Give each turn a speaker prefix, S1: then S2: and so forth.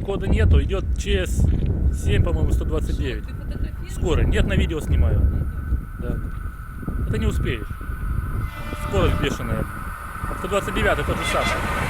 S1: кода нету, идет ЧС-7, по-моему, 129. Скорый. Нет, на видео снимаю. Да. Это не успеешь. Скорость бешеная. 129 тот же самый.